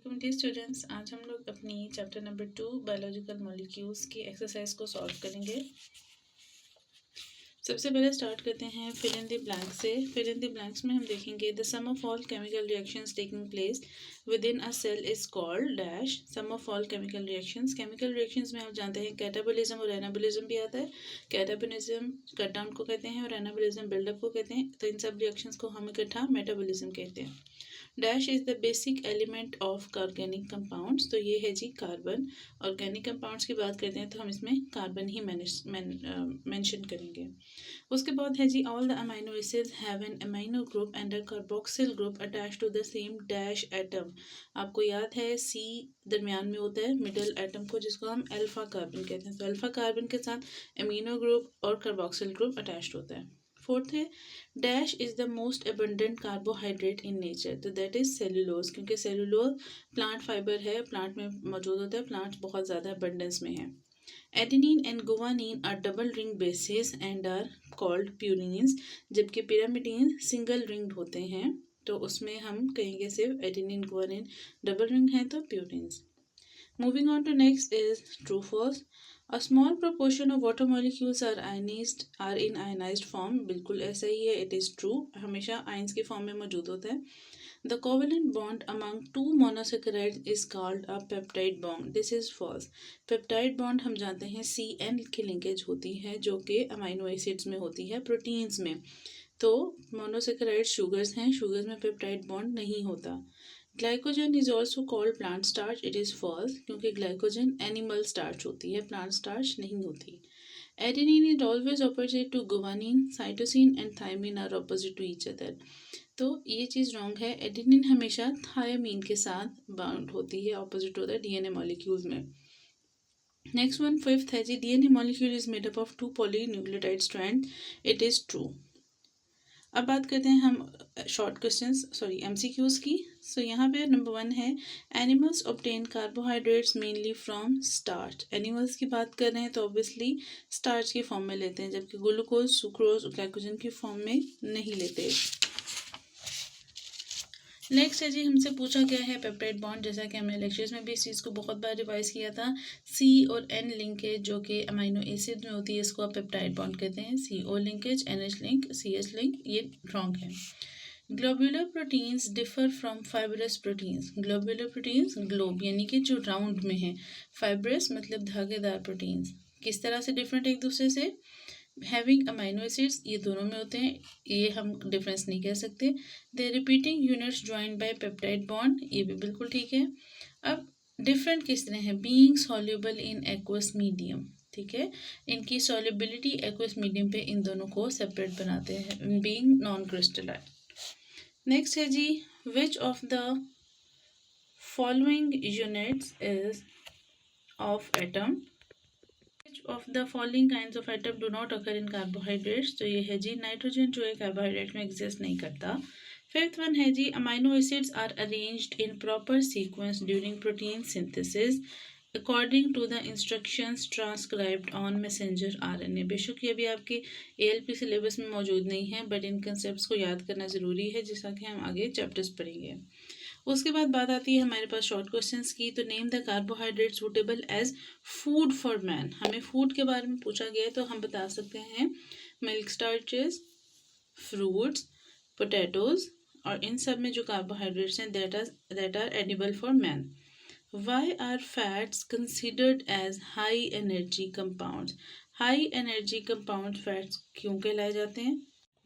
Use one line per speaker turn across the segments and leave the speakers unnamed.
Welcome dear students. आज हम लोग अपनी चैप्टर नंबर 2 बायोलॉजिकल मॉलिक्यूल्स की एक्सरसाइज को सॉल्व करेंगे। सबसे पहले स्टार्ट करते हैं फिल इन द ब्लैंक से। फिल इन द ब्लैंक्स में हम देखेंगे the sum of all chemical reactions taking place within a cell is called dash. Sum of all chemical reactions, chemical reactions में आप जानते हैं कैटाबोलिज्म और anabolism भी आता है। कैटाबोलिज्म कट डाउन को कहते हैं और एनाबोलिज्म बिल्डअप को कहते हैं। तो इन सब रिएक्शंस को हम इकट्ठा मेटाबोलिज्म कहते हैं। Dash is the basic element of organic compounds. तो ये है जी कार्बन। ऑर्गेनिक कंपाउंड्स की बात करते हैं तो हम इसमें कार्बन ही मेंशन करेंगे। उसके बाद है जी all the amino acids have an amino group and a carboxyl group attach to the same dash atom. आपको याद है सी दरमियान में होता है मिडल एटम को, जिसको हम अल्फा कार्बन कहते हैं। तो अल्फा कार्बन के साथ अमीनो ग्रुप और कार्बोक्सिल ग्रुप अटैच्ड होता है। फोर्थ है dash is the most abundant carbohydrate in nature. तो दैट इज सेलुलोज, क्योंकि सेलुलोज प्लांट फाइबर है, प्लांट में मौजूद होता है, प्लांट बहुत ज़्यादा अबंडेंस में है। Adenine and guanine are double ring bases and are called purines, जबकि पिरामिडीन सिंगल रिंग्ड होते हैं। तो उसमें हम कहेंगे सिर्फ एडेनिन गुवानिन डबल रिंग है तो purines. Moving on to next is true false. A small proportion of water molecules are in ionized form. बिल्कुल ऐसा ही है, it is true. हमेशा आयंस की फॉर्म में मौजूद होता है। The covalent bond among two monosaccharides is called a peptide bond. This is false. Peptide bond हम जानते हैं CN की लिंकेज होती है जो कि अमाइनो एसिड्स में होती है, प्रोटीन्स में। तो मोनोसेक्राइड शुगर्स हैं, शुगर्स में पेप्टाइड बॉन्ड नहीं होता। Glycogen is also called plant starch. It is false, क्योंकि ग्लाइकोजन एनिमल स्टार्च होती है, प्लांट स्टार्च नहीं होती। Adenine is always opposite to guanine, cytosine and thymine are opposite to each other. तो ये चीज़ रॉन्ग है, एडेनिन हमेशा थायमिन के साथ बाउंड होती है, ऑपोजिट होता है डीएनए मॉलिक्यूल्स में। नेक्स्ट वन फिफ्थ है जी DNA molecule is made up of 2 polynucleotide strand. It is true. अब बात करते हैं हम शॉर्ट क्वेश्चंस एमसीक्यूज की। सो यहाँ पे नंबर 1 है animals obtain carbohydrates mainly from starch. Animals की बात कर रहे हैं तो ऑब्वियसली स्टार्च की फॉर्म में लेते हैं, जबकि ग्लूकोज, सुक्रोज, ग्लाइकोजन की फॉर्म में नहीं लेते। नेक्स्ट है जी हमसे पूछा गया है पेप्टाइड बॉन्ड, जैसा कि हमने लेक्चर्स में भी इस चीज़ को बहुत बार रिवाइज किया था। सी और एन लिंकेज जो कि अमाइनो एसिड में होती है, इसको आप पेप्टाइड बॉन्ड कहते हैं। C O linkage, N H link, C H link, ये रॉन्ग है। Globular proteins differ from fibrous proteins. Globular proteins globe यानी कि जो राउंड में है, फाइब्रस मतलब धागेदार प्रोटीन्स किस तरह से डिफरेंट एक दूसरे से। हैविंग अमाइनो एसिड्स ये दोनों में होते हैं, ये हम डिफरेंस नहीं कह सकते। They repeating units joined by peptide bond, ये भी बिल्कुल ठीक है। अब डिफरेंट किस तरह है, being soluble in aqueous medium, ठीक है, इनकी सॉल्युबिलिटी एक्वस मीडियम पे इन दोनों को सेपरेट बनाते हैं, बीइंग नॉन क्रिस्टलाइन। नेक्स्ट है जी which of the following units is of atom. Of the following kinds of atom do not occur in carbohydrates. तो ये है जी नाइट्रोजन जो है कार्बोहाइड्रेट में एग्जिस्ट नहीं करता। फिफ्थ वन है जी amino acids are arranged in proper sequence during protein synthesis according to the instructions transcribed on messenger RNA. बेशक ये भी आपके एएलपी सिलेबस में मौजूद नहीं है, बट इन कंसेप्ट को याद करना ज़रूरी है, जैसा कि हम आगे चैप्टर्स पढ़ेंगे। उसके बाद बात आती है हमारे पास शॉर्ट क्वेश्चंस की। तो name the carbohydrate suitable as food for man. हमें फूड के बारे में पूछा गया है तो हम बता सकते हैं मिल्क स्टार्चेस, फ्रूट्स, पोटैटोज, और इन सब में जो कार्बोहाइड्रेट्स हैं that are edible for man. Why are fats considered as high energy compounds. High energy compound fats क्यों कहलाए जाते हैं।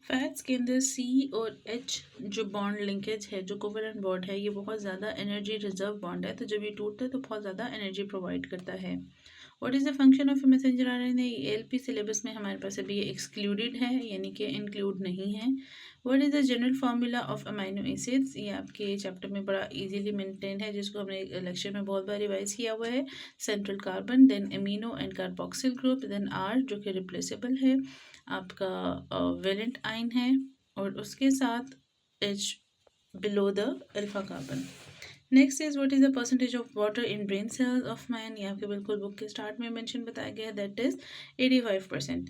फैट्स के अंदर सी और एच जो बॉन्ड लिंकेज है, जो कोवेलेंट बॉन्ड है, ये बहुत ज़्यादा एनर्जी रिजर्व बॉन्ड है। तो जब ये टूटता है तो बहुत ज़्यादा एनर्जी प्रोवाइड करता है। What is the function of messenger RNA. ALP syllabus में हमारे पास अभी ये एक्सक्लूडेड है, यानी कि इंक्लूड नहीं है। What is the general formula of amino acids. ये आपके चैप्टर में बड़ा इजीली मेंटेन है, जिसको हमने लेक्चर में बहुत बार रिवाइज किया हुआ है। Central carbon, then amino and carboxyl group, then R जो कि रिप्लेसेबल है, आपका वेलेंट आइन है, और उसके साथ H below the alpha carbon. Next is what is the percentage of water in brain cells of man. ये आपके बिल्कुल बुक के स्टार्ट में मेंशन बताया गया है, दैट इज 85%।